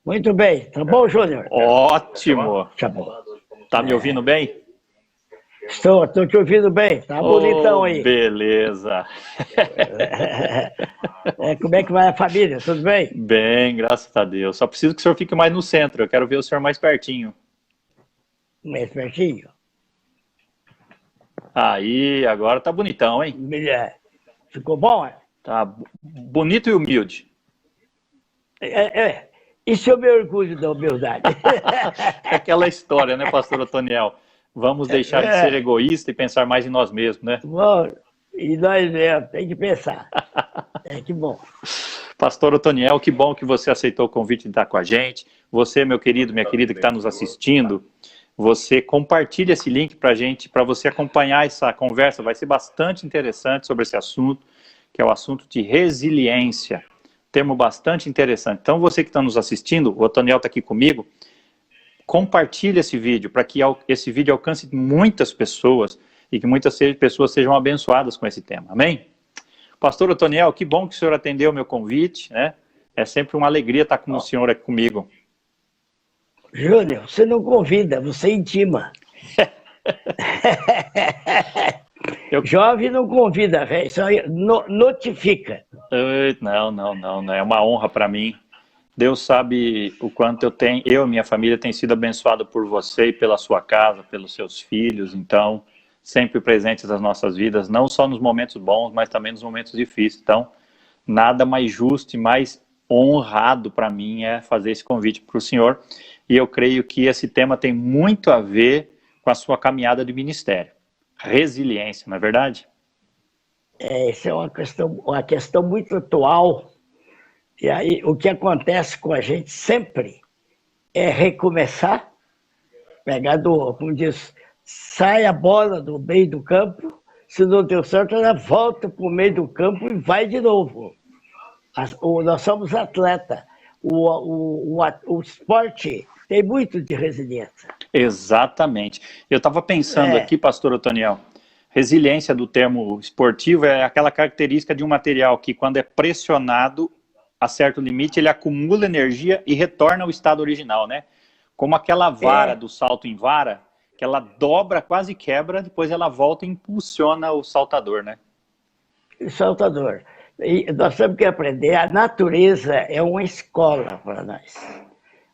Muito bem. Tá bom, Júnior? Ótimo. Tá bom. Tá me ouvindo bem? Estou te ouvindo bem. Tá bonitão aí. Beleza. Como é que vai a família? Tudo bem? Bem, graças a Deus. Só preciso que o senhor fique mais no centro. Eu quero ver o senhor mais pertinho. Mais pertinho? Aí, agora tá bonitão, hein? Ficou bom? Tá bonito e humilde. Isso é o meu orgulho da humildade. É aquela história, né, pastor Otoniel? Vamos deixar de ser egoísta e pensar mais em nós mesmos, né? Bom, e nós mesmos, tem que pensar. Que bom. Pastor Otoniel, que bom que você aceitou o convite de estar com a gente. Você, meu querido, minha querida que está nos assistindo, você compartilha esse link para a gente, para você acompanhar essa conversa. Vai ser bastante interessante sobre esse assunto, que é o assunto de resiliência. Termo bastante interessante. Então, você que está nos assistindo, o Otoniel está aqui comigo, compartilhe esse vídeo para que esse vídeo alcance muitas pessoas e que muitas pessoas sejam abençoadas com esse tema. Amém? Pastor Otoniel, que bom que o senhor atendeu o meu convite, né? É sempre uma alegria estar com o senhor aqui comigo. Júnior, você não convida, você intima. Jovem não convida, velho, só notifica. Não, é uma honra para mim. Deus sabe o quanto eu e minha família tem sido abençoado por você e pela sua casa, pelos seus filhos, então, sempre presentes nas nossas vidas, não só nos momentos bons, mas também nos momentos difíceis. Então, nada mais justo e mais honrado para mim é fazer esse convite para o senhor, e eu creio que esse tema tem muito a ver com a sua caminhada de ministério. Resiliência, não é verdade? Essa é uma questão muito atual. E aí, o que acontece com a gente sempre é recomeçar, pegar como diz, sai a bola do meio do campo, se não deu certo, ela volta para o meio do campo e vai de novo. Nós somos atleta. O esporte tem muito de resiliência. Exatamente. Eu estava pensando aqui, pastor Otoniel, resiliência do termo esportivo é aquela característica de um material que, quando é pressionado a certo limite, ele acumula energia e retorna ao estado original, né? Como aquela vara do salto em vara, que ela dobra, quase quebra, depois ela volta e impulsiona o saltador, né? O saltador. E nós temos que aprender, a natureza é uma escola para nós.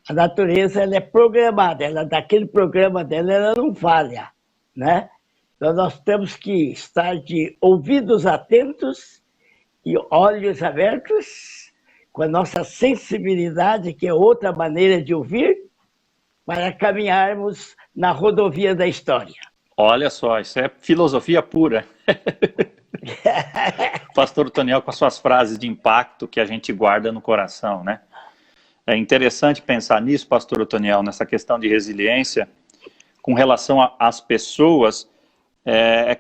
A natureza, ela é programada, daquele programa dela, ela não falha, né? Então nós temos que estar de ouvidos atentos e olhos abertos, com a nossa sensibilidade, que é outra maneira de ouvir, para caminharmos na rodovia da história. Olha só, isso é filosofia pura. Pastor Otoniel, com as suas frases de impacto que a gente guarda no coração, né? É interessante pensar nisso, pastor Otoniel, nessa questão de resiliência, com relação às pessoas,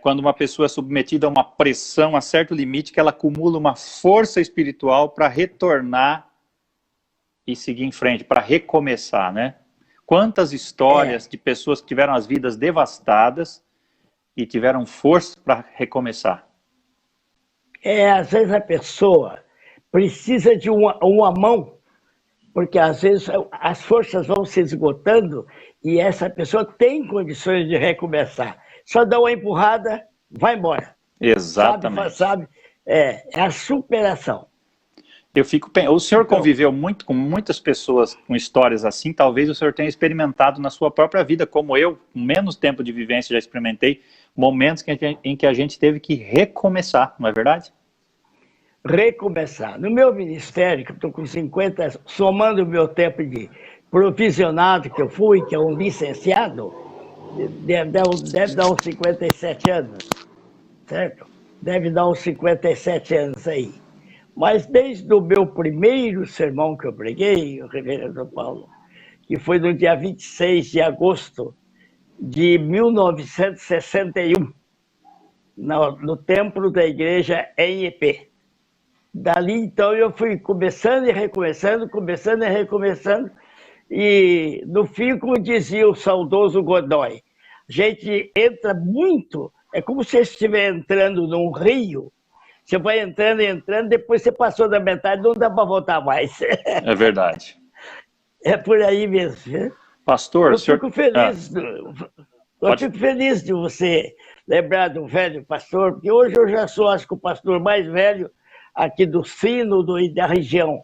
quando uma pessoa é submetida a uma pressão a certo limite, que ela acumula uma força espiritual para retornar e seguir em frente, para recomeçar, né? Quantas histórias de pessoas que tiveram as vidas devastadas e tiveram força para recomeçar? Às vezes a pessoa precisa de uma mão, porque às vezes as forças vão se esgotando e essa pessoa tem condições de recomeçar. Só dá uma empurrada, vai embora. Exatamente. Sabe? É a superação. O senhor conviveu muito com muitas pessoas com histórias assim, talvez o senhor tenha experimentado na sua própria vida, como eu, com menos tempo de vivência, já experimentei momentos em que a gente teve que recomeçar, não é verdade? Recomeçar. No meu ministério, que eu estou com 50, somando o meu tempo de provisionado que eu fui, que é um licenciado, deve dar uns 57 anos, certo? Deve dar uns 57 anos aí. Mas desde o meu primeiro sermão que eu preguei, o reverendo Paulo, que foi no dia 26 de agosto de 1961, no templo da igreja em Ipê. Dali, então, eu fui começando e recomeçando, e no fim, como dizia o saudoso Godoy, a gente entra muito, é como se estiver entrando num rio, você vai entrando, depois você passou da metade, não dá para voltar mais. É verdade. É por aí mesmo. Né? Pastor, Eu o senhor... fico feliz, fico feliz de você lembrar do velho pastor, porque hoje eu já sou, acho que, o pastor mais velho aqui do Sínodo e da região,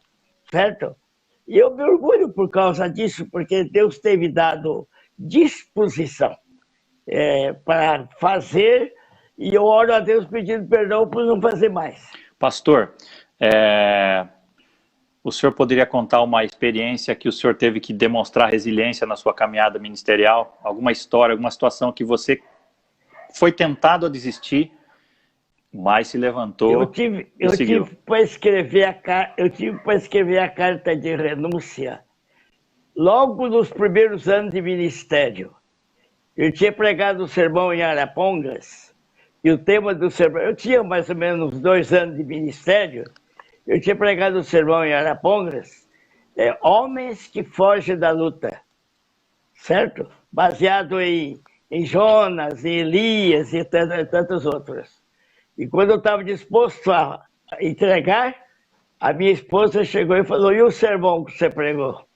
certo? E eu me orgulho por causa disso, porque Deus tem me dado disposição para fazer, e eu oro a Deus pedindo perdão por não fazer mais. Pastor, o senhor poderia contar uma experiência que o senhor teve que demonstrar resiliência na sua caminhada ministerial? Alguma história, alguma situação que você foi tentado a desistir, mas se levantou eu tive para escrever a carta de renúncia logo nos primeiros anos de ministério. Eu tinha pregado um sermão em Arapongas, e o tema do sermão... Eu tinha mais ou menos 2 anos de ministério, eu tinha pregado um sermão em Arapongas, homens que fogem da luta, certo? Baseado em Jonas, em Elias e tantos outros. E quando eu estava disposto a entregar, a minha esposa chegou e falou: e o sermão que você pregou?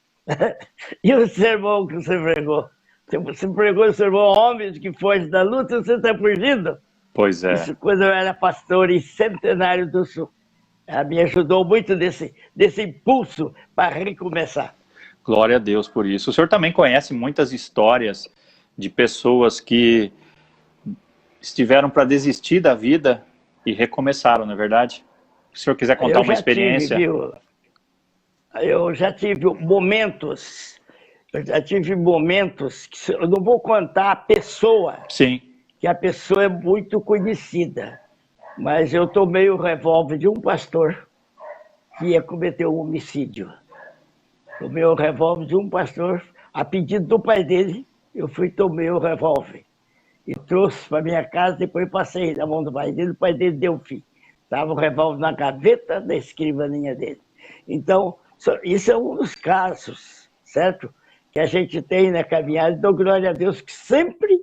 E o sermão que você pregou? Você pregou o sermão Homens que Fogem da Luta, você está fugindo? Pois é. Isso quando eu era pastor em Centenário do Sul. Ela me ajudou muito desse impulso para recomeçar. Glória a Deus por isso. O senhor também conhece muitas histórias de pessoas que estiveram para desistir da vida e recomeçaram, não é verdade? Se o senhor quiser contar uma experiência... Eu já tive momentos que eu não vou contar a pessoa. Sim. Que a pessoa é muito conhecida. Mas eu tomei o revólver de um pastor que ia cometer um homicídio. Tomei o revólver de um pastor, a pedido do pai dele, eu tomei o revólver. E trouxe para minha casa, depois passei na mão do pai dele, o pai dele deu o fim. Estava o revólver na gaveta da escrivaninha dele. Então, isso é um dos casos, certo? Que a gente tem na caminhada. Dou glória a Deus que sempre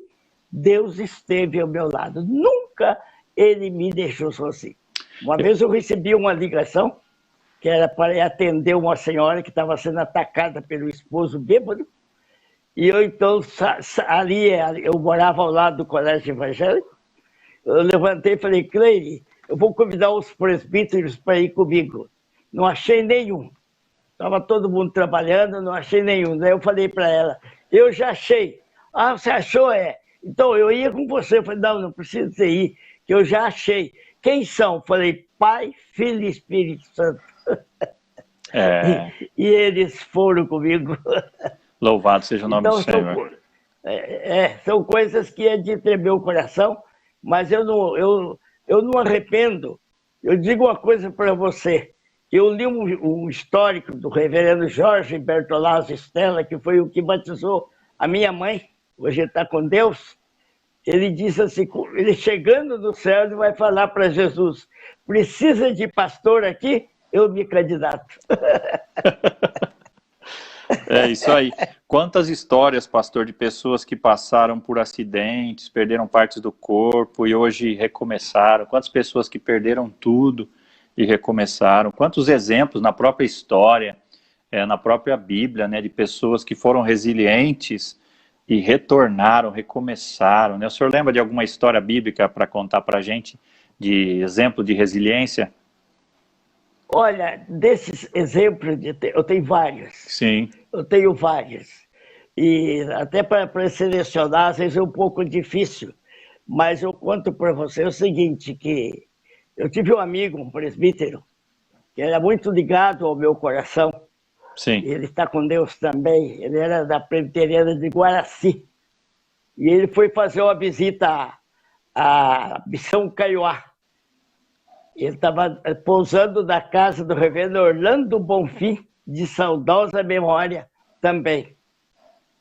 Deus esteve ao meu lado. Nunca Ele me deixou sozinho. Uma vez eu recebi uma ligação, que era para atender uma senhora que estava sendo atacada pelo esposo bêbado. E eu, então, ali, eu morava ao lado do colégio evangélico, eu levantei e falei: Cleire, eu vou convidar os presbíteros para ir comigo. Não achei nenhum. Estava todo mundo trabalhando, não achei nenhum. Daí eu falei para ela: eu já achei. Ah, você achou? Então, eu ia com você. Eu falei: não precisa você ir, que eu já achei. Quem são? Falei: Pai, Filho e Espírito Santo. E eles foram comigo. Louvado seja o nome do Senhor. São coisas que é de tremer o coração, mas eu não arrependo. Eu digo uma coisa para você. Eu li um histórico do reverendo Jorge Bertolazzo Stella, que foi o que batizou a minha mãe, hoje ele está com Deus. Ele disse assim, ele chegando do céu, ele vai falar para Jesus: precisa de pastor aqui? Eu me candidato. É isso aí. Quantas histórias, pastor, de pessoas que passaram por acidentes, perderam partes do corpo e hoje recomeçaram. Quantas pessoas que perderam tudo e recomeçaram. Quantos exemplos na própria história, na própria Bíblia, né, de pessoas que foram resilientes e retornaram, recomeçaram. Né? O senhor lembra de alguma história bíblica para contar para a gente de exemplo de resiliência? Olha, desses exemplos, eu tenho vários. Sim. Eu tenho vários. E até para selecionar, às vezes é um pouco difícil. Mas eu conto para você o seguinte, que eu tive um amigo, um presbítero, que era muito ligado ao meu coração. Sim. Ele está com Deus também. Ele era da Presbiteriana de Guaraci. E ele foi fazer uma visita à Missão Caiuá. Ele estava pousando na casa do reverendo Orlando Bonfim, de saudosa memória também.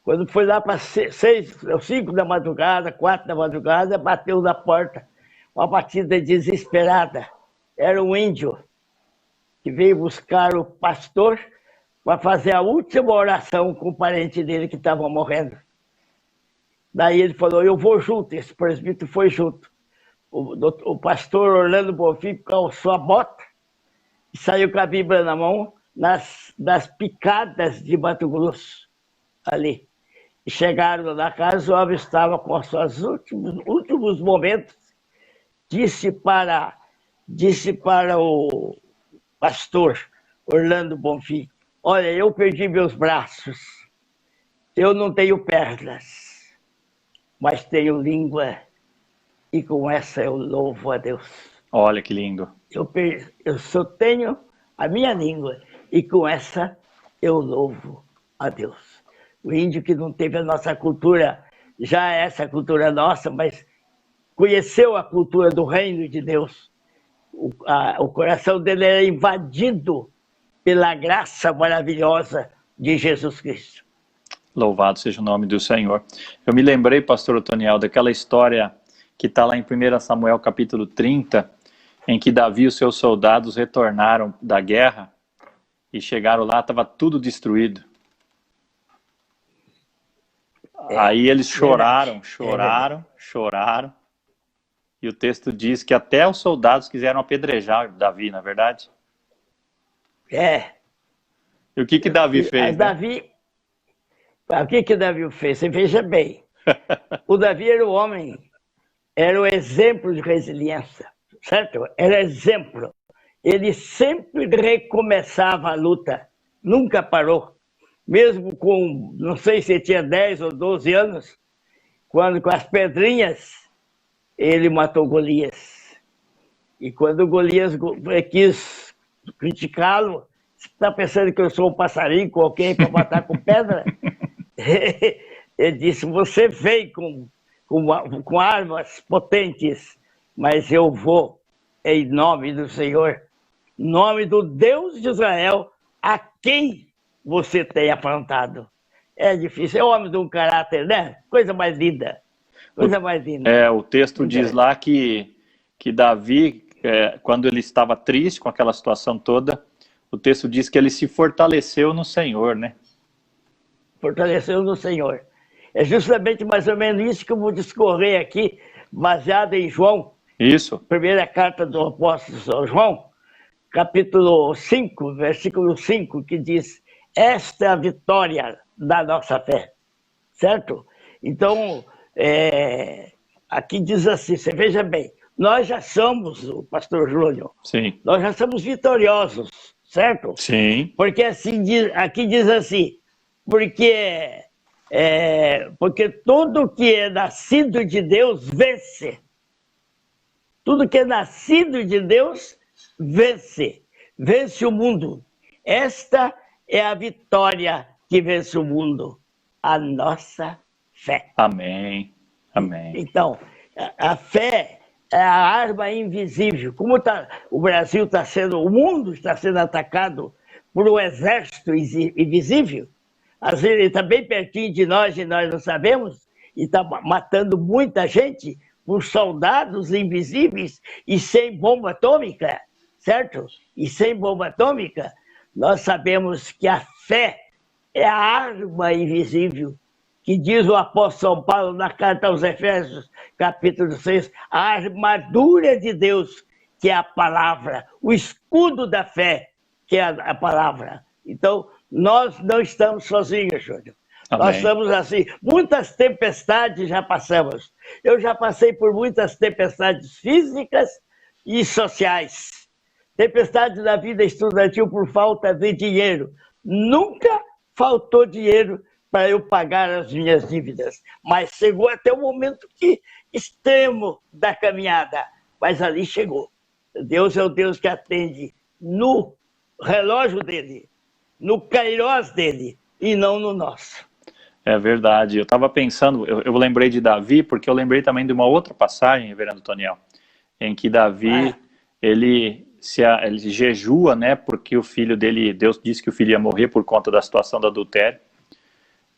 Quando foi lá para 5 da madrugada, 4 da madrugada, bateu na porta, uma batida desesperada. Era um índio que veio buscar o pastor para fazer a última oração com o parente dele que estava morrendo. Daí ele falou: eu vou junto. Esse presbítero foi junto. O pastor Orlando Bonfim calçou a bota e saiu com a Bíblia na mão. das picadas de Mato Grosso, ali. E chegaram na casa, o homem estava com os seus últimos momentos, disse para o pastor Orlando Bonfim: olha, eu perdi meus braços, eu não tenho pernas, mas tenho língua, e com essa eu louvo a Deus. Olha que lindo. Eu só tenho a minha língua, e com essa eu louvo a Deus. O índio que não teve a nossa cultura, já é essa cultura nossa, mas conheceu a cultura do reino de Deus. O coração dele era invadido pela graça maravilhosa de Jesus Cristo. Louvado seja o nome do Senhor. Eu me lembrei, pastor Otoniel, daquela história que está lá em 1 Samuel capítulo 30, em que Davi e os seus soldados retornaram da guerra e chegaram lá, estava tudo destruído. Aí eles choraram. E o texto diz que até os soldados quiseram apedrejar Davi, não é verdade? É. E o que Davi fez? O que Davi fez? Você veja bem. O Davi era o homem, era o exemplo de resiliência, certo? Era exemplo. Ele sempre recomeçava a luta, nunca parou. Mesmo com, não sei se tinha 10 ou 12 anos, quando com as pedrinhas ele matou Golias. E quando Golias quis criticá-lo, você está pensando que eu sou um passarinho com alguém para matar com pedra? Ele disse: você veio com armas potentes, mas eu vou em nome do Senhor, em nome do Deus de Israel, a quem você tem afrontado. É difícil, é homem de um caráter, né? Coisa mais linda. Coisa mais linda. O texto diz lá que Davi, quando ele estava triste com aquela situação toda, o texto diz que ele se fortaleceu no Senhor, né? Fortaleceu no Senhor. É justamente mais ou menos isso que eu vou discorrer aqui, baseado em João. Isso. Primeira carta do apóstolo São João, capítulo 5, versículo 5, que diz: esta é a vitória da nossa fé, certo? Então, aqui diz assim, você veja bem, nós já somos, o pastor Júnior, sim, nós já somos vitoriosos, certo? Sim. Porque assim aqui diz assim, porque tudo que é nascido de Deus vence. Tudo que é nascido de Deus vence. Vence o mundo. Esta é a vitória que vence o mundo, a nossa fé. Amém. Amém. Então, a fé é a arma invisível. Como o Brasil está sendo, o mundo está sendo atacado por um exército invisível, às vezes ele está bem pertinho de nós e nós não sabemos, e está matando muita gente por soldados invisíveis e sem bomba atômica, certo? E sem bomba atômica, nós sabemos que a fé é a arma invisível, que diz o apóstolo São Paulo na carta aos Efésios, capítulo 6, a armadura de Deus, que é a palavra, o escudo da fé, que é a palavra. Então, nós não estamos sozinhos, Júnior. Amém. Nós estamos assim, muitas tempestades já passamos. Eu já passei por muitas tempestades físicas e sociais. Tempestade da vida estudantil por falta de dinheiro. Nunca faltou dinheiro para eu pagar as minhas dívidas. Mas chegou até o momento extremo da caminhada. Mas ali chegou. Deus é o Deus que atende no relógio dele, no kairós dele, e não no nosso. É verdade. Eu estava pensando, eu lembrei de Davi, porque eu lembrei também de uma outra passagem, reverendo Toniel, em que Davi, ele jejua, né, porque o filho dele, Deus disse que o filho ia morrer por conta da situação do adultério,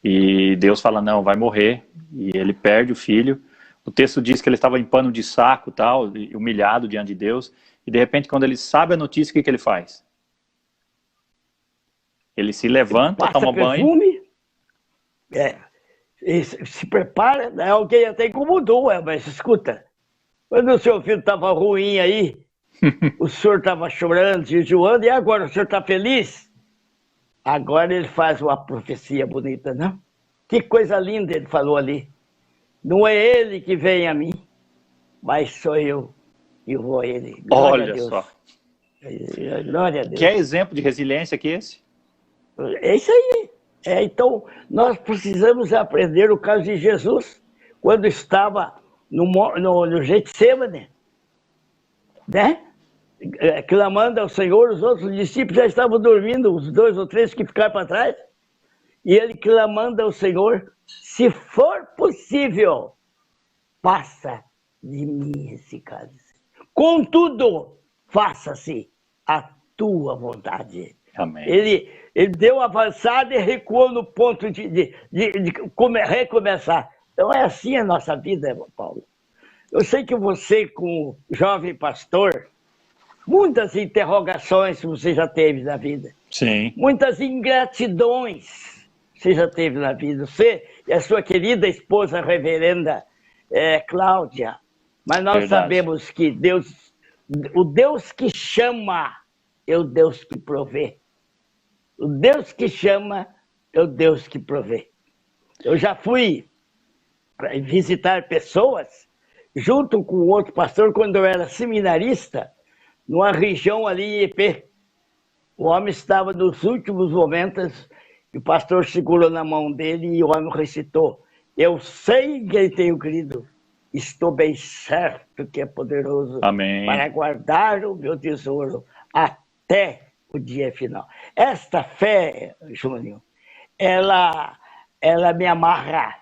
e Deus fala, não, vai morrer, e ele perde o filho. O texto diz que ele estava em pano de saco, tal, humilhado diante de Deus, e de repente, quando ele sabe a notícia, o que ele faz? Ele se levanta, toma banho. Se prepara, né? Alguém até incomodou, mas escuta, quando o seu filho estava ruim aí, o senhor estava chorando, jejuando, e agora o senhor está feliz? Agora ele faz uma profecia bonita, não? Que coisa linda ele falou ali. Não é ele que vem a mim, mas sou eu que vou a ele. Glória a Olha Deus. só. Glória a Deus. Que exemplo de resiliência que é esse? É isso aí. Então, nós precisamos aprender o caso de Jesus, quando estava no Getsemane, né? Clamando ao Senhor, os outros discípulos já estavam dormindo, os 2 ou 3 que ficaram para trás, e ele clamando ao Senhor, se for possível, passa de mim esse cálice. Contudo, faça-se a tua vontade. Amém. Ele deu avançada e recuou no ponto de recomeçar. Então é assim a nossa vida, Paulo. Eu sei que você, como jovem pastor, muitas interrogações você já teve na vida. Sim. Muitas ingratidões você já teve na vida. Você e a sua querida esposa reverenda Cláudia. Mas nós Verdade. sabemos que Deus, o Deus que chama, é o Deus que provê. O Deus que chama é o Deus que provê. Eu já fui visitar pessoas junto com outro pastor quando eu era seminarista, numa região ali em IP. O homem estava nos últimos momentos e o pastor segurou na mão dele e o homem recitou: eu sei que ele tenho crido, estou bem certo que é poderoso. Amém. Para guardar o meu tesouro até o dia final. Esta fé, Júnior, ela me amarra.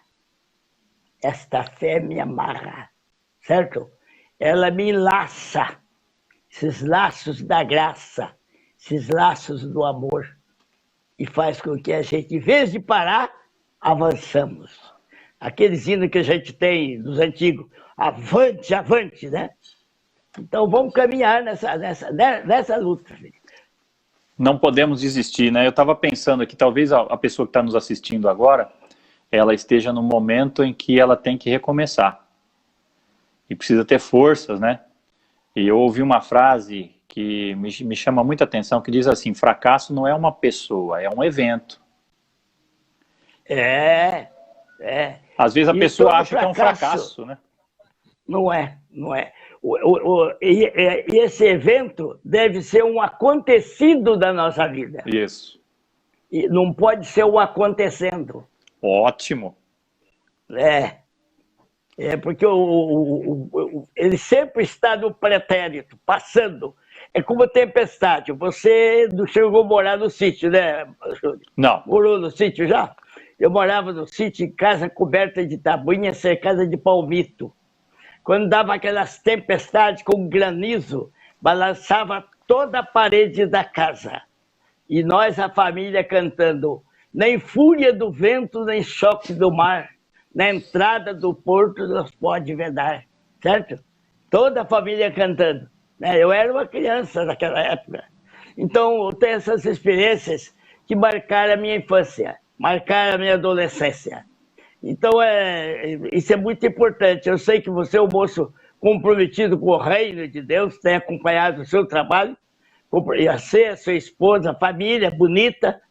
Esta fé me amarra, certo? Ela me enlaça, esses laços da graça, esses laços do amor, e faz com que a gente, em vez de parar, avançamos. Aqueles hinos que a gente tem dos antigos, avante, avante, né? Então vamos caminhar nessa luta, filho. Não podemos desistir, né? Eu estava pensando aqui, talvez a pessoa que está nos assistindo agora, ela esteja no momento em que ela tem que recomeçar. E precisa ter forças, né? E eu ouvi uma frase que me chama muita atenção, que diz assim: fracasso não é uma pessoa, é um evento. Às vezes a pessoa acha que é um fracasso, né? Não é. E esse evento deve ser um acontecido da nossa vida. Isso. E não pode ser um acontecendo. Ótimo. Porque ele sempre está no pretérito, passando. É como tempestade. Você não chegou a morar no sítio, né, Júlio? Não. Morou no sítio já? Eu morava no sítio, em casa coberta de tabuinha, cercada de palmito. Quando dava aquelas tempestades com granizo, balançava toda a parede da casa. E nós, a família, cantando: nem fúria do vento, nem choque do mar, na entrada do porto nos pode vedar. Certo? Toda a família cantando. Eu era uma criança naquela época. Então, eu tenho essas experiências que marcaram a minha infância, marcaram a minha adolescência. Então, isso é muito importante. Eu sei que você é um moço comprometido com o reino de Deus, tem acompanhado o seu trabalho, você, a sua esposa, a família bonita,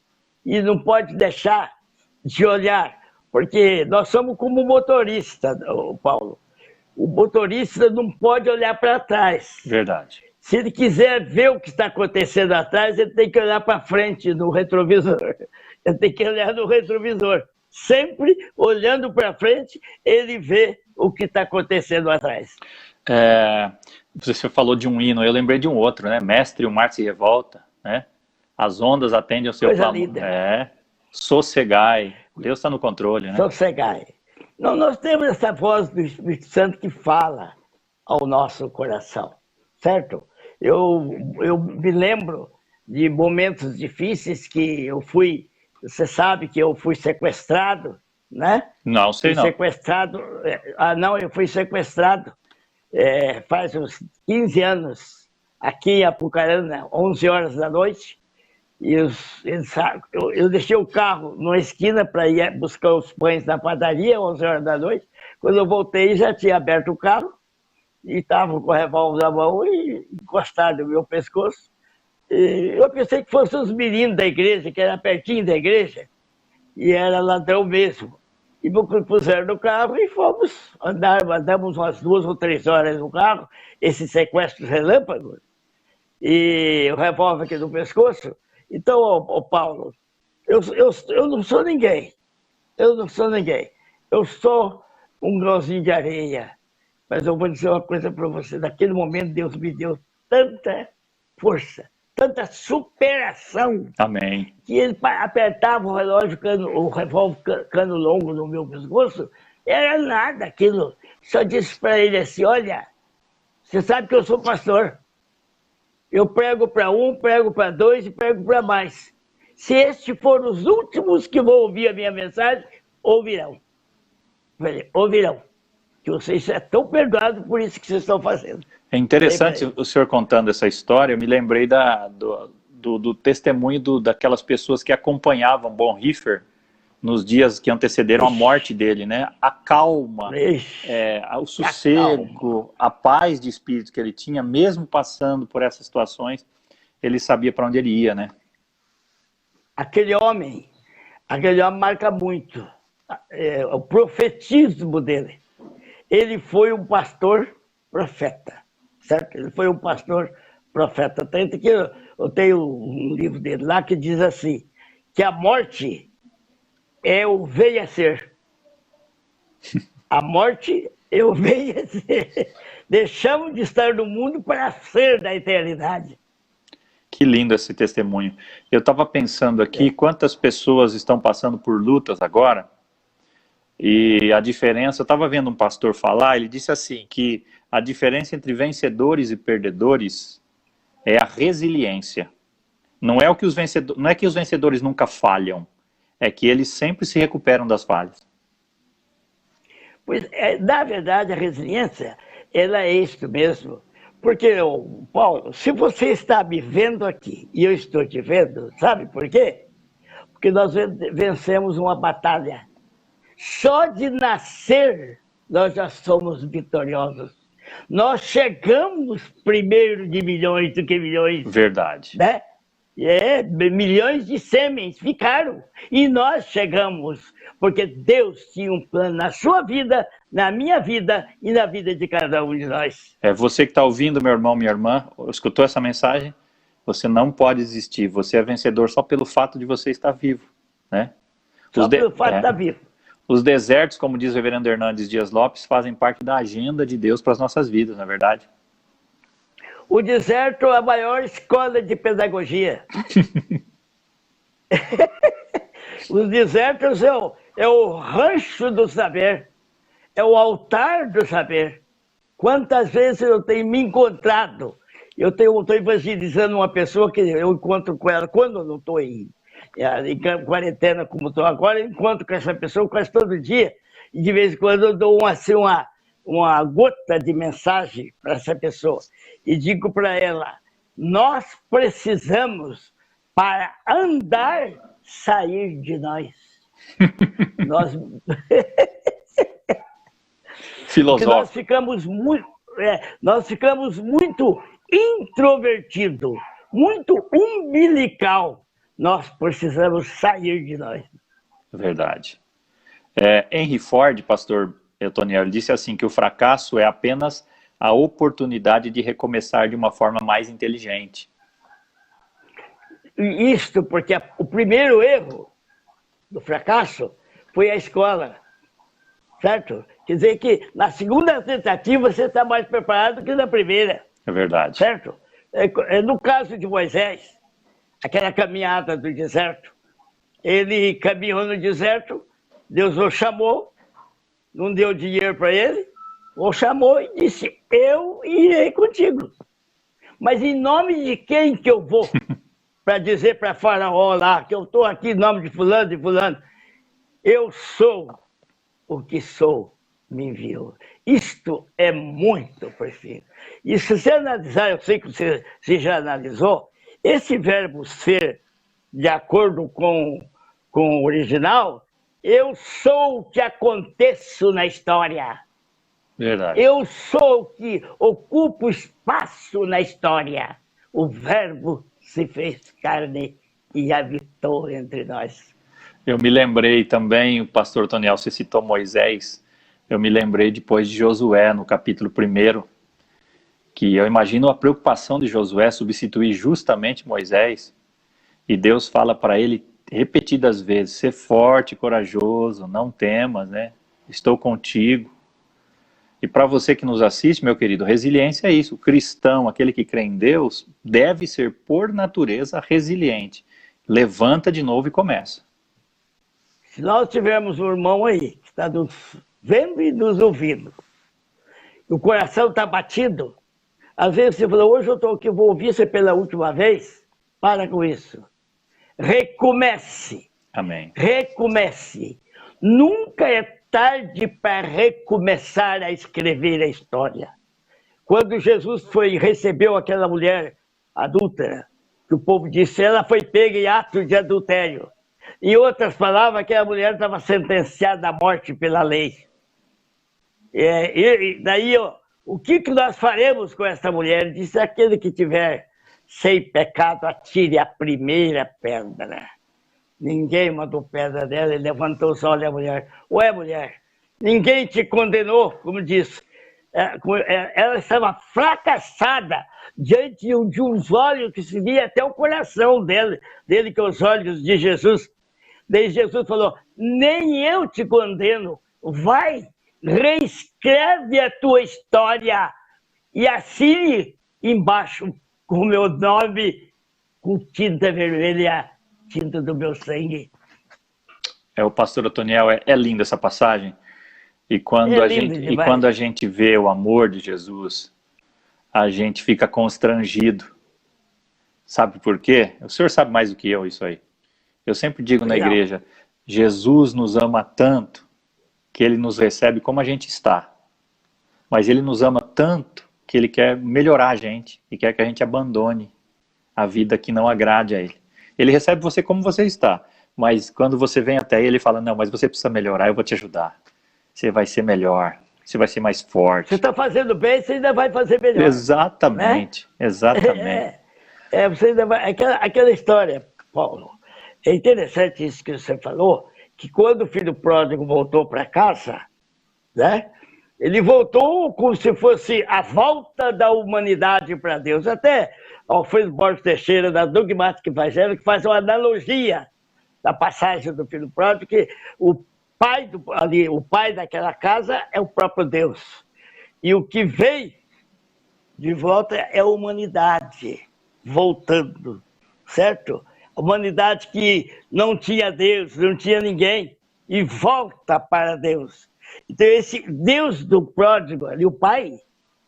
e não pode deixar de olhar, porque nós somos como motorista, Paulo. O motorista não pode olhar para trás. Verdade. Se ele quiser ver o que está acontecendo atrás, ele tem que olhar para frente, no retrovisor. Ele tem que olhar no retrovisor. Sempre olhando para frente, ele vê o que está acontecendo atrás. Você falou de um hino, eu lembrei de um outro, né? Mestre, o mar se revolta, né? As ondas atendem ao seu Coisa clamor. linda. Sossegai. Deus está no controle, né? Sossegai. Não, nós temos essa voz do Espírito Santo que fala ao nosso coração, certo? Eu me lembro de momentos difíceis que eu fui. Você sabe que eu fui sequestrado, né? Não, sei não. Sequestrado. Eu fui sequestrado faz uns 15 anos, aqui em Apucarana, 11 horas da noite. E eu deixei o carro numa esquina para ir buscar os pães na padaria, 11 horas da noite. Quando eu voltei, já tinha aberto o carro e estava com o revólver na mão e encostado no meu pescoço. Eu pensei que fossem os meninos da igreja, que era pertinho da igreja, e era ladrão mesmo. E me puseram no carro e fomos andamos umas 2 ou 3 horas no carro, esse sequestro relâmpago, e o revólver aqui no pescoço. Então, ô Paulo, eu não sou ninguém. Eu não sou ninguém. Eu sou um grãozinho de areia. Mas eu vou dizer uma coisa para você. Naquele momento, Deus me deu tanta força, tanta superação. Amém. Que ele apertava o relógio, o revólver cano longo no meu pescoço. Era nada aquilo. Só disse para ele assim, olha, você sabe que eu sou pastor. Eu prego para um, prego para 2 e prego para mais. Se estes forem os últimos que vão ouvir a minha mensagem, ouvirão. Ouvirão. Que vocês estão perdoados por isso que vocês estão fazendo. É interessante o senhor contando essa história. Eu me lembrei do testemunho daquelas pessoas que acompanhavam Bonhoeffer nos dias que antecederam a morte dele, né? A calma, o sossego, a paz de espírito que ele tinha, mesmo passando por essas situações, ele sabia para onde ele ia, né? Aquele homem marca muito o profetismo dele. Ele foi um pastor profeta, certo? Ele foi um pastor profeta. Tanto que eu tenho um livro dele lá que diz assim, que a morte é o venha ser. A morte é o venha ser. Deixamos de estar no mundo para ser da eternidade. Que lindo esse testemunho. Eu estava pensando aqui quantas pessoas estão passando por lutas agora. E a diferença, eu estava vendo um pastor falar, ele disse assim, que a diferença entre vencedores e perdedores é a resiliência. Não é que os vencedores nunca falham, é que eles sempre se recuperam das falhas. Pois, na verdade, a resiliência, ela é isso mesmo. Porque, Paulo, se você está me vendo aqui e eu estou te vendo, sabe por quê? Porque nós vencemos uma batalha. Só de nascer, nós já somos vitoriosos. Nós chegamos primeiro de milhões do que milhões. Verdade. Né? Milhões de sêmens ficaram. E nós chegamos, porque Deus tinha um plano na sua vida, na minha vida e na vida de cada um de nós. Você que está ouvindo, meu irmão, minha irmã, escutou essa mensagem? Você não pode desistir. Você é vencedor só pelo fato de você estar vivo. Né? Só pelo fato de estar vivo. Os desertos, como diz o reverendo Hernandes Dias Lopes, fazem parte da agenda de Deus para as nossas vidas, não é verdade? O deserto é a maior escola de pedagogia. Os desertos é o rancho do saber, é o altar do saber. Quantas vezes eu tenho me encontrado, eu estou evangelizando uma pessoa que eu encontro com ela, quando eu não estou em quarentena como estou agora, eu encontro com essa pessoa quase todo dia, e de vez em quando eu dou uma gota de mensagem para essa pessoa, e digo para ela, nós precisamos, para andar, sair de nós. Filosófico. Nós ficamos muito introvertidos, muito umbilical. Nós precisamos sair de nós. Verdade. Henry Ford, pastor Eutoniel, disse assim, que o fracasso é apenas a oportunidade de recomeçar de uma forma mais inteligente. Isto porque o primeiro erro do fracasso foi a escola, certo? Quer dizer que na segunda tentativa você está mais preparado do que na primeira. É verdade. Certo? No caso de Moisés, aquela caminhada do deserto, ele caminhou no deserto, Deus o chamou, não deu dinheiro para ele, o chamou e disse, eu irei contigo. Mas em nome de quem que eu vou? Para dizer para Faraó lá, que eu estou aqui em nome de fulano, de fulano. Eu sou o que sou, me enviou. Isto é muito profundo. E se você analisar, eu sei que você já analisou, esse verbo ser, de acordo com o original, eu sou o que aconteço na história. Verdade. Eu sou o que ocupo espaço na história. O verbo se fez carne e habitou entre nós. Eu me lembrei também, o pastor Toniel, você citou Moisés, eu me lembrei depois de Josué, no capítulo 1, que eu imagino a preocupação de Josué substituir justamente Moisés, e Deus fala para ele repetidas vezes, ser forte, corajoso, não temas, né? Estou contigo. E para você que nos assiste, meu querido, resiliência é isso. O cristão, aquele que crê em Deus, deve ser, por natureza, resiliente. Levanta de novo e começa. Se nós tivermos um irmão aí, que está nos vendo e nos ouvindo, o coração está batido, às vezes você fala, hoje eu estou aqui, vou ouvir você pela última vez, para com isso. Recomece. Amém. Recomece. Nunca é tarde para recomeçar a escrever a história. Quando Jesus recebeu aquela mulher adúltera, que o povo disse, ela foi pega em ato de adultério. Em outras palavras, aquela mulher estava sentenciada à morte pela lei. E daí, o que nós faremos com essa mulher? Ele disse, aquele que tiver sem pecado, atire a primeira pedra. Ninguém mandou pedra dela, ele levantou os olhos à mulher. Ué, mulher, ninguém te condenou, como disse. Ela estava fracassada diante de uns olhos que se via até o coração dele que os olhos de Jesus. Daí Jesus falou, nem eu te condeno, vai, reescreve a tua história e assine embaixo com o meu nome, com tinta vermelha, tinta do meu sangue. O pastor Otoniel, é linda essa passagem. E quando a gente vê o amor de Jesus, a gente fica constrangido. Sabe por quê? O senhor sabe mais do que eu isso aí. Eu sempre digo na igreja, Jesus nos ama tanto que ele nos recebe como a gente está. Mas ele nos ama tanto que ele quer melhorar a gente e quer que a gente abandone a vida que não agrade a ele. Ele recebe você como você está, mas quando você vem até ele, ele fala, não, mas você precisa melhorar, eu vou te ajudar. Você vai ser melhor, você vai ser mais forte. Você está fazendo bem, você ainda vai fazer melhor. Exatamente, né? Exatamente. Você ainda vai... Aquela história, Paulo, é interessante isso que você falou, que quando o filho pródigo voltou para casa, né? Ele voltou como se fosse a volta da humanidade para Deus. Até Alfredo Borges Teixeira, da Dogmática Evangélica, que faz uma analogia da passagem do filho pródigo, que o pai daquela casa é o próprio Deus. E o que veio de volta é a humanidade voltando, certo? A humanidade que não tinha Deus, não tinha ninguém, e volta para Deus. Então esse Deus do pródigo, ali, o pai,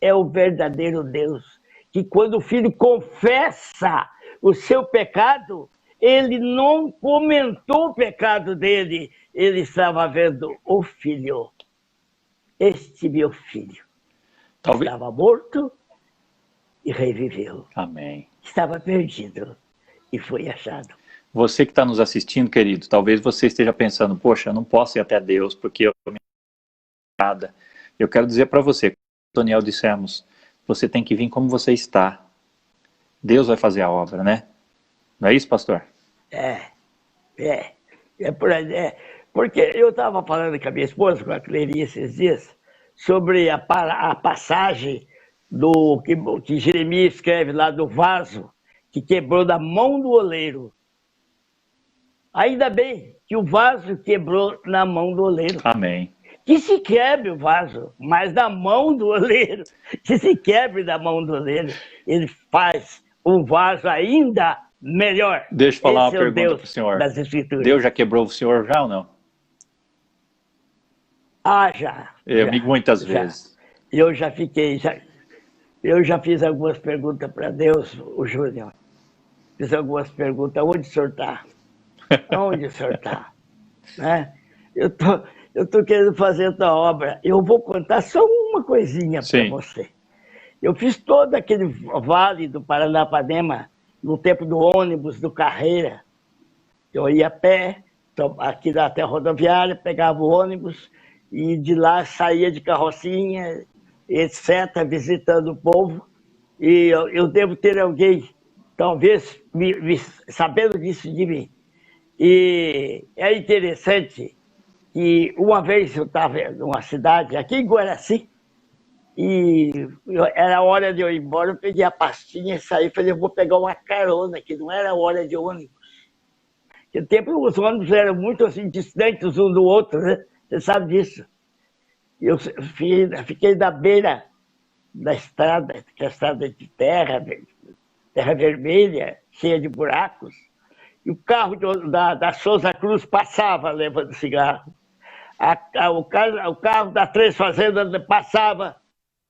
é o verdadeiro Deus, que quando o filho confessa o seu pecado, ele não comentou o pecado dele, ele estava vendo o filho, este meu filho, estava morto e reviveu. Amém. Estava perdido e foi achado. Você que está nos assistindo, querido, talvez você esteja pensando, poxa, eu não posso ir até Deus porque eu me nada. Eu quero dizer para você, como o Toniel dissemos, você tem que vir como você está. Deus vai fazer a obra, né? Não é isso, pastor? Porque eu estava falando com a minha esposa, com a Cleri, esses dias, sobre a passagem que Jeremias escreve lá do vaso, que quebrou da mão do oleiro. Ainda bem que o vaso quebrou na mão do oleiro. Amém. Que se quebre o vaso, mas da mão do oleiro, que se quebre da mão do oleiro, ele faz um vaso ainda melhor. Deixa eu falar uma pergunta para o senhor. Das Escrituras. Deus já quebrou o senhor já ou não? Já. Muitas vezes. Eu já fiz algumas perguntas para Deus, o Júnior. Fiz algumas perguntas, onde o senhor está? Onde o senhor está? Né? Eu tô querendo fazer a tua obra. Eu vou contar só uma coisinha para você. Eu fiz todo aquele vale do Paranapanema no tempo do ônibus, do Carreira. Eu ia a pé, aqui até a rodoviária, pegava o ônibus e de lá saía de carrocinha, etc., visitando o povo. E eu devo ter alguém, talvez sabendo disso de mim. E é interessante que uma vez eu estava numa cidade, aqui em Guaraci, e era hora de eu ir embora, eu peguei a pastinha e saí, falei, eu vou pegar uma carona, que não era hora de ônibus. Naquele tempo os ônibus eram muito assim, distantes um do outro, né? Você sabe disso. Eu fiquei na beira da estrada, que é a estrada de terra vermelha, cheia de buracos, e o carro da Souza Cruz passava levando cigarro. O carro da Três Fazendas passava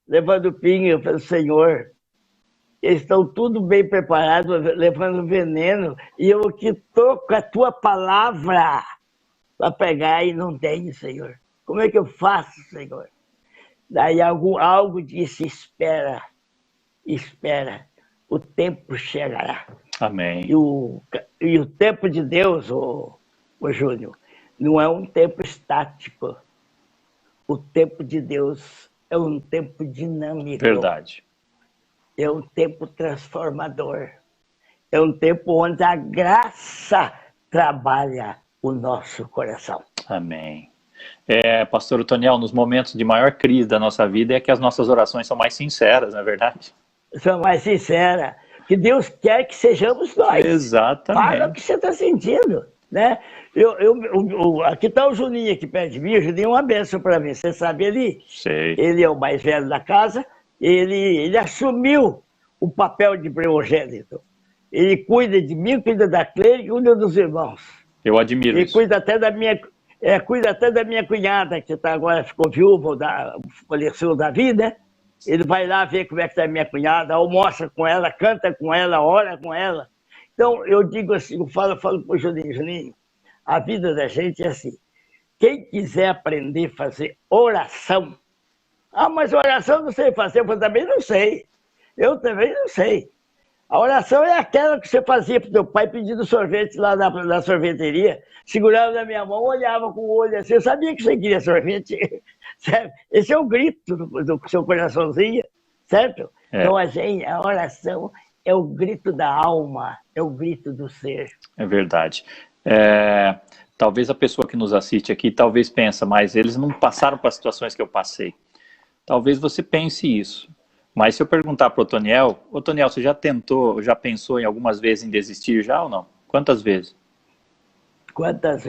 levando pinho. Eu falei, Senhor, eles estão tudo bem preparados, levando veneno, e eu que estou com a tua palavra para pegar e não tenho, Senhor. Como é que eu faço, Senhor? Daí algo disse, espera, o tempo chegará. Amém. E o tempo de Deus, ô Júnior, não é um tempo estático. O tempo de Deus é um tempo dinâmico. Verdade. É um tempo transformador. É um tempo onde a graça trabalha o nosso coração. Amém. Pastor Otoniel, nos momentos de maior crise da nossa vida é que as nossas orações são mais sinceras, não é verdade? São mais sinceras. Que Deus quer que sejamos nós. Exatamente. Fala o que você está sentindo, né? Aqui está o Juninho aqui perto de mim. O Juninho é uma bênção para mim. Você sabe, ele é o mais velho da casa. Ele assumiu o papel de primogênito. Ele cuida de mim, cuida da Cleide e cuida dos irmãos. Eu admiro ele isso. Cuida até da minha cunhada, que agora ficou viúva, faleceu o Davi, né? Ele vai lá ver como é que está a minha cunhada, almoça com ela, canta com ela, ora com ela. Então, eu digo assim, eu falo para o Juninho, a vida da gente é assim. Quem quiser aprender a fazer oração, mas oração eu não sei fazer, eu também não sei. Eu também não sei. A oração é aquela que você fazia para o teu pai pedindo sorvete lá na sorveteria, segurava na minha mão, olhava com o olho assim, eu sabia que você queria sorvete, certo? Esse é o grito do seu coraçãozinho, certo? Então a oração é o grito da alma, é o grito do ser. É verdade. Talvez a pessoa que nos assiste aqui, talvez pensa, mas eles não passaram por situações que eu passei. Talvez você pense isso. Mas se eu perguntar para o Otoniel, você já pensou em algumas vezes em desistir já ou não? Quantas vezes? Quantas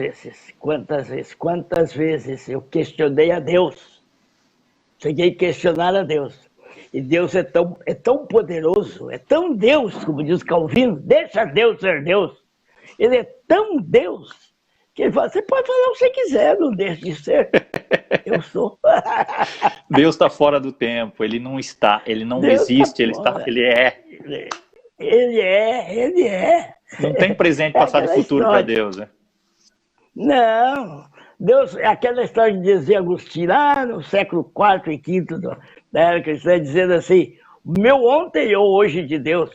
vezes eu questionei a Deus. Cheguei a questionar a Deus. E Deus é tão poderoso, é tão Deus, como diz Calvino, deixa Deus ser Deus. Ele é tão Deus, que ele fala, você pode falar o que você quiser, não deixe de ser. Eu sou. Deus está fora do tempo, ele não está, ele não Deus existe, ele é. Ele é. Não tem presente, passado e futuro para Deus, né? Não. Deus, aquela história de dizer Agostinho, lá no século IV e V da era cristã, dizendo assim, o meu ontem é o hoje de Deus,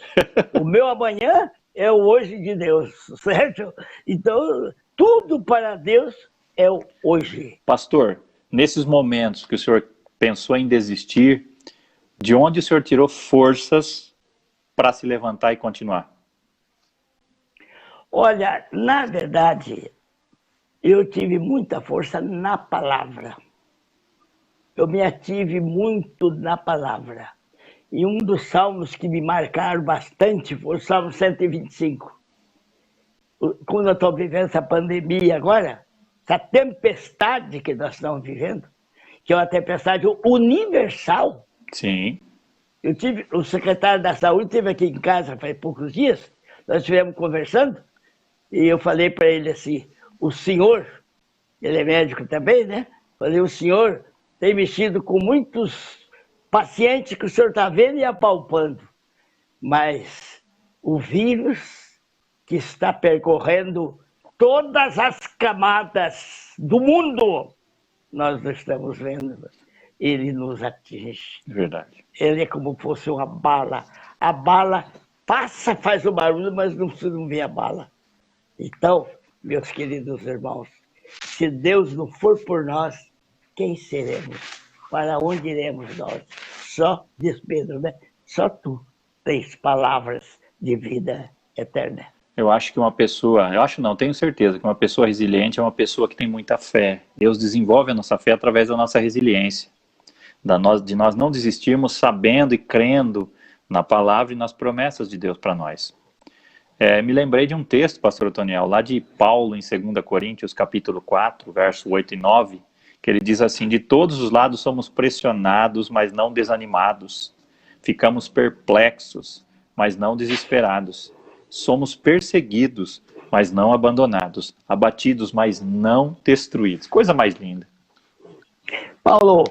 o meu amanhã é o hoje de Deus, certo? Então, tudo para Deus é o hoje. Pastor, nesses momentos que o senhor pensou em desistir, de onde o senhor tirou forças para se levantar e continuar? Olha, na verdade, eu tive muita força na palavra. Eu me ative muito na palavra. E um dos salmos que me marcaram bastante foi o Salmo 125. Quando eu estou vivendo essa pandemia agora, essa tempestade que nós estamos vivendo, que é uma tempestade universal. Sim. O secretário da Saúde esteve aqui em casa faz poucos dias, nós estivemos conversando, e eu falei para ele assim, o senhor, ele é médico também, né? Falei, o senhor tem mexido com muitos pacientes que o senhor está vendo e apalpando, mas o vírus que está percorrendo todas as camadas do mundo, nós não estamos vendo, ele nos atinge. Verdade. Ele é como se fosse uma bala. A bala passa, faz o barulho, mas não vê a bala. Então, meus queridos irmãos, se Deus não for por nós, quem seremos? Para onde iremos nós? Só, diz Pedro, né? Só tu tens palavras de vida eterna. Eu acho que uma pessoa, eu acho não, tenho certeza que uma pessoa resiliente é uma pessoa que tem muita fé. Deus desenvolve a nossa fé através da nossa resiliência, de nós não desistirmos sabendo e crendo na palavra e nas promessas de Deus para nós. Me lembrei de um texto, pastor Otoniel, lá de Paulo em 2 Coríntios, capítulo 4, verso 8 e 9, que ele diz assim: de todos os lados somos pressionados, mas não desanimados. Ficamos perplexos, mas não desesperados. Somos perseguidos, mas não abandonados. Abatidos, mas não destruídos. Coisa mais linda. Paulo,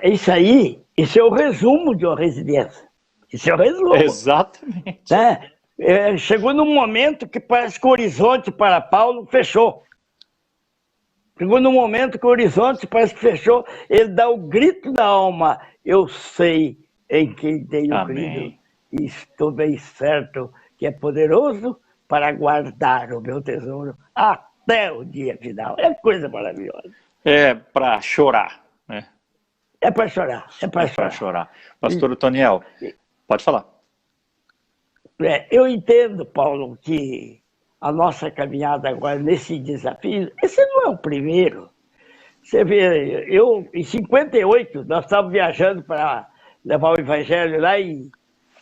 isso é o resumo de uma resiliência. Isso é o resumo. Exatamente. Chegou num momento que parece que o horizonte para Paulo fechou. Chegou num momento que o horizonte parece que fechou. Ele dá o grito da alma: eu sei em quem tenho crido. E estou bem certo que é poderoso para guardar o meu tesouro até o dia final. É coisa maravilhosa. É para chorar, né? É para chorar. É para chorar. Pastor Otoniel, pode falar. Eu entendo, Paulo, que a nossa caminhada agora nesse desafio, esse não é o primeiro. Você vê, em 58, nós estávamos viajando para levar o evangelho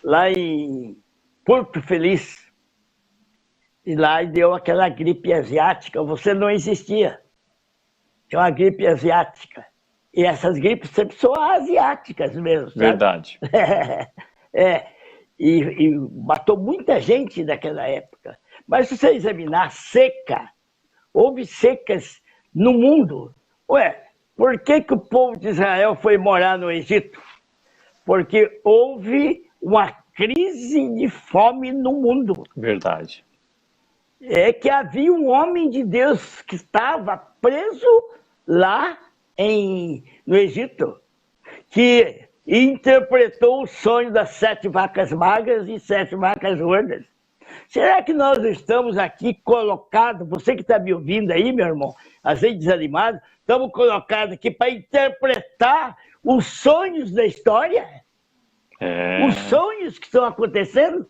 lá em Porto Feliz. E lá deu aquela gripe asiática, você não existia. É uma gripe asiática. E essas gripes sempre são asiáticas mesmo. Sabe? Verdade. E matou muita gente naquela época. Mas se você examinar seca, houve secas no mundo. Por que o povo de Israel foi morar no Egito? Porque houve uma crise de fome no mundo. Verdade. É que havia um homem de Deus que estava preso lá no Egito, que interpretou o sonho das 7 vacas magras e 7 vacas gordas. Será que nós estamos aqui colocados, você que está me ouvindo aí, meu irmão, às vezes desanimado, estamos colocados aqui para interpretar os sonhos da história? Os sonhos que estão acontecendo,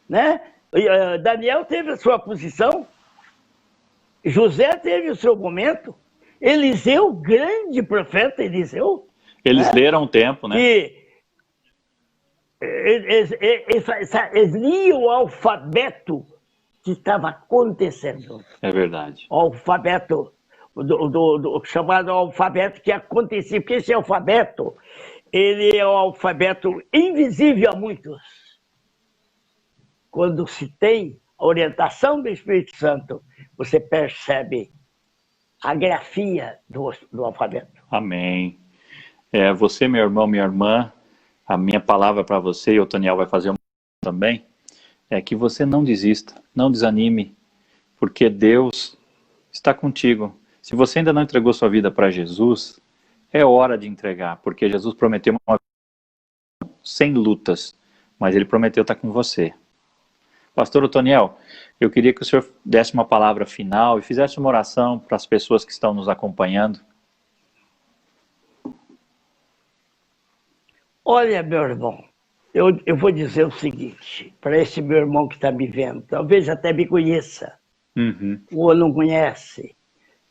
né? Daniel teve a sua posição, José teve o seu momento, Eliseu, grande profeta Eliseu. Eles leram o tempo, né? Eles liam o alfabeto que estava acontecendo. É verdade. O alfabeto, chamado alfabeto que acontecia, porque esse alfabeto, ele é um alfabeto invisível a muitos. Quando se tem a orientação do Espírito Santo, você percebe a grafia do alfabeto. Amém. Você, meu irmão, minha irmã, a minha palavra para você, e o Otoniel vai fazer uma também, é que você não desista, não desanime, porque Deus está contigo. Se você ainda não entregou sua vida para Jesus, é hora de entregar, porque Jesus prometeu uma vida sem lutas, mas Ele prometeu estar com você. Pastor Otoniel, eu queria que o senhor desse uma palavra final e fizesse uma oração para as pessoas que estão nos acompanhando. Olha, meu irmão, eu vou dizer o seguinte, para esse meu irmão que está me vendo, talvez até me conheça, ou não conhece.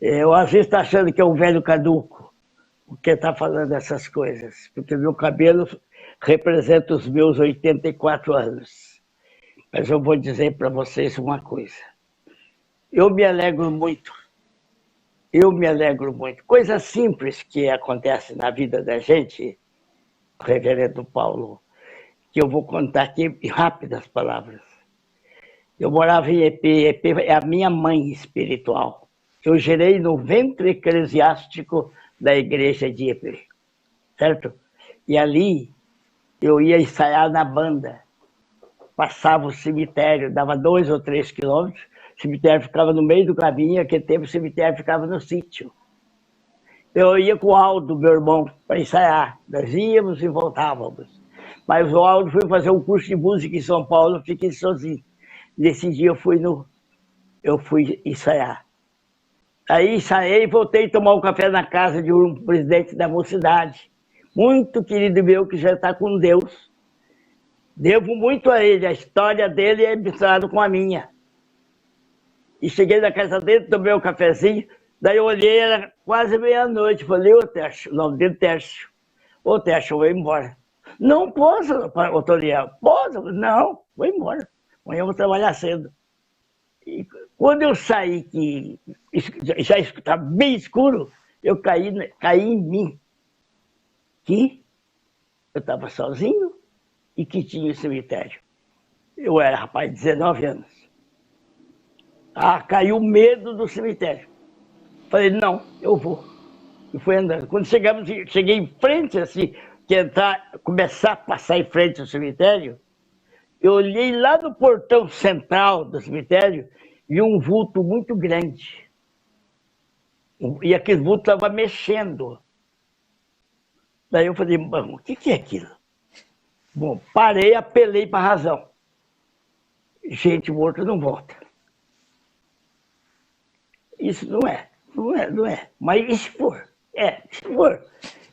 Eu às vezes estou achando que é um velho caduco, porque está falando essas coisas, porque meu cabelo representa os meus 84 anos. Mas eu vou dizer para vocês uma coisa. Eu me alegro muito. Coisa simples que acontece na vida da gente, reverendo Paulo, que eu vou contar aqui em rápidas palavras. Eu morava em EP é a minha mãe espiritual. Eu gerei no ventre eclesiástico da igreja de EP, certo? E ali eu ia ensaiar na banda. Passava o cemitério, dava 2 ou 3 quilômetros, o cemitério ficava no meio do caminho, aquele tempo o cemitério ficava no sítio. Eu ia com o Aldo, meu irmão, para ensaiar. Nós íamos e voltávamos. Mas o Aldo foi fazer um curso de música em São Paulo, eu fiquei sozinho. Nesse dia eu fui ensaiar. Aí ensaiei e voltei a tomar um café na casa de um presidente da mocidade, muito querido meu, que já está com Deus. Devo muito a ele, a história dele é misturada com a minha. E cheguei na casa dele, tomei um cafezinho, daí eu olhei, era quase meia-noite, falei, ô Tércio, o nome dele Tércio. Ô Tércio, eu vou embora. Não posso, ô Toniel, posso? Não, vou embora. Amanhã eu vou trabalhar cedo. E quando eu saí, que já estava bem escuro, eu caí em mim. Que eu estava sozinho e que tinha o cemitério. Eu era rapaz de 19 anos. Caiu o medo do cemitério. Falei, não, eu vou. E fui andando. Quando cheguei em frente, assim, começar a passar em frente ao cemitério, eu olhei lá no portão central do cemitério e um vulto muito grande. E aquele vulto estava mexendo. Daí eu falei, o que é aquilo? Bom, parei, apelei para a razão. Gente morta não volta. Isso não é. Mas e se for? Se for.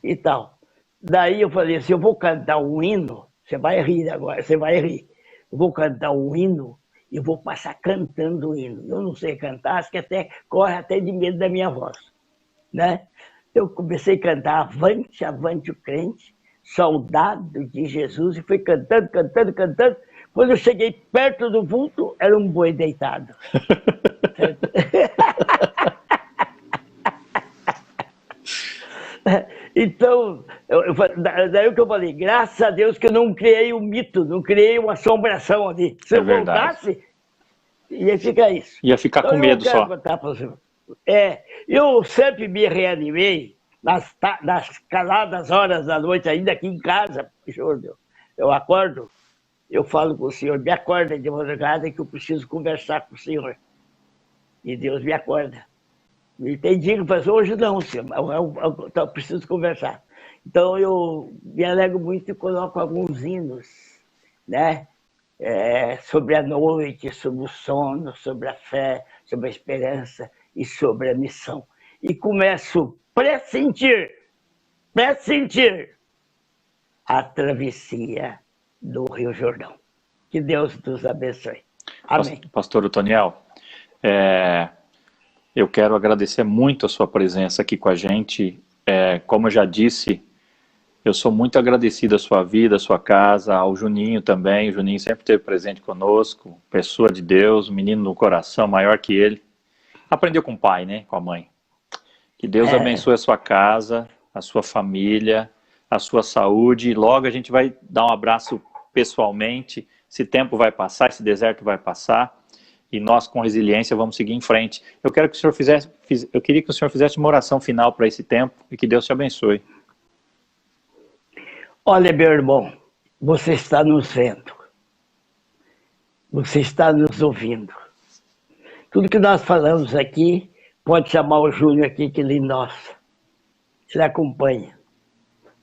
E tal. Daí eu falei assim, eu vou cantar um hino, você vai rir agora, você vai rir. Eu vou cantar um hino e vou passar cantando o hino. Eu não sei cantar, acho que até corre até de medo da minha voz. Né? Eu comecei a cantar Avante, avante o crente, soldado de Jesus, e fui cantando. Quando eu cheguei perto do vulto, era um boi deitado. Então, daí o que eu falei, graças a Deus que eu não criei um mito, não criei uma assombração ali. Se eu voltasse, ia ficar isso. Ia ficar com medo só. Eu sempre me reanimei nas caladas horas da noite, ainda aqui em casa. Eu acordo, eu falo com o senhor, me acorda de madrugada que eu preciso conversar com o senhor. E Deus me acorda. E tem dia que eu falo, hoje não, senhor, eu preciso conversar. Então eu me alegro muito e coloco alguns hinos, né? Sobre a noite, sobre o sono, sobre a fé, sobre a esperança e sobre a missão. E começo a pressentir a travessia do Rio Jordão. Que Deus nos abençoe. Amém. Pastor Otoniel, eu quero agradecer muito a sua presença aqui com a gente. Como eu já disse, eu sou muito agradecido à sua vida, à sua casa, ao Juninho também. O Juninho sempre esteve presente conosco, pessoa de Deus, menino no coração, maior que ele. Aprendeu com o pai, né? Com a mãe. Que Deus abençoe a sua casa, a sua família, a sua saúde. Logo a gente vai dar um abraço pessoalmente. Esse tempo vai passar, esse deserto vai passar. E nós, com resiliência, vamos seguir em frente. Eu queria que o senhor fizesse uma oração final para esse tempo e que Deus te abençoe. Olha, meu irmão, você está nos vendo. Você está nos ouvindo. Tudo que nós falamos aqui, pode chamar o Júnior aqui, que ele nossa. Ele acompanha.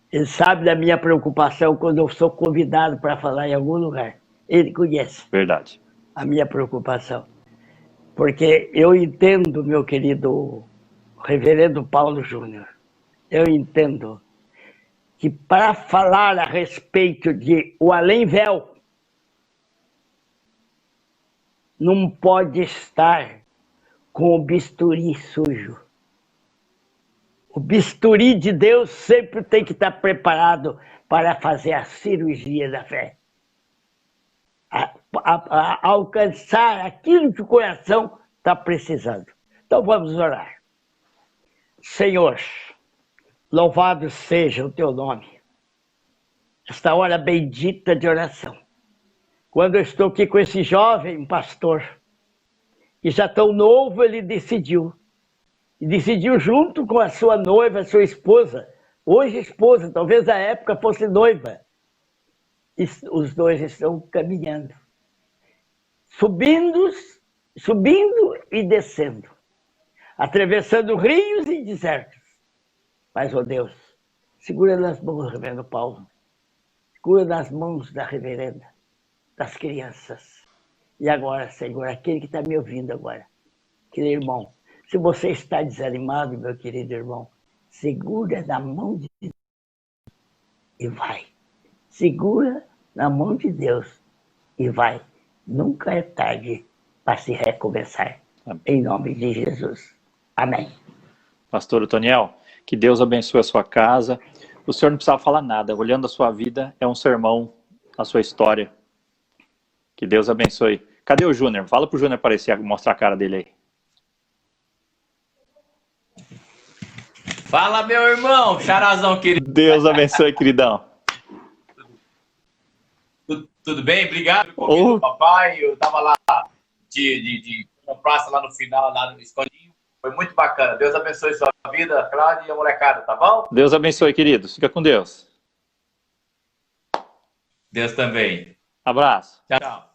Ele sabe da minha preocupação quando eu sou convidado para falar em algum lugar. Ele conhece. Verdade. A minha preocupação. Porque eu entendo, meu querido reverendo Paulo Júnior, eu entendo que para falar a respeito de o além-véu, não pode estar com o bisturi sujo. O bisturi de Deus sempre tem que estar preparado para fazer a cirurgia da fé. A alcançar aquilo que o coração está precisando. Então vamos orar. Senhor, louvado seja o teu nome. Esta hora bendita de oração. Quando eu estou aqui com esse jovem pastor, que já tão novo ele decidiu. E decidiu junto com a sua noiva, a sua esposa. Hoje esposa, talvez na época fosse noiva. E os dois estão caminhando. Subindo e descendo. Atravessando rios e desertos. Mas, ó Deus, segura nas mãos, reverendo Paulo. Segura nas mãos da reverenda, das crianças. E agora, Senhor, aquele que está me ouvindo agora, querido irmão, se você está desanimado, meu querido irmão, segura na mão de Deus e vai. Segura na mão de Deus e vai. Nunca é tarde para se recomeçar. Amém. Em nome de Jesus. Amém. Pastor Otoniel, que Deus abençoe a sua casa. O senhor não precisava falar nada. Olhando a sua vida, é um sermão, a sua história. Que Deus abençoe. Cadê o Júnior? Fala pro Júnior aparecer, mostrar a cara dele aí. Fala, meu irmão, Charazão, querido. Deus abençoe, queridão. Tudo bem? Obrigado pelo convite do papai. Eu tava lá de uma praça lá no final, lá no escondinho. Foi muito bacana. Deus abençoe sua vida, Cláudio e a molecada, tá bom? Deus abençoe, queridos. Fica com Deus. Deus também. Abraço. Tchau.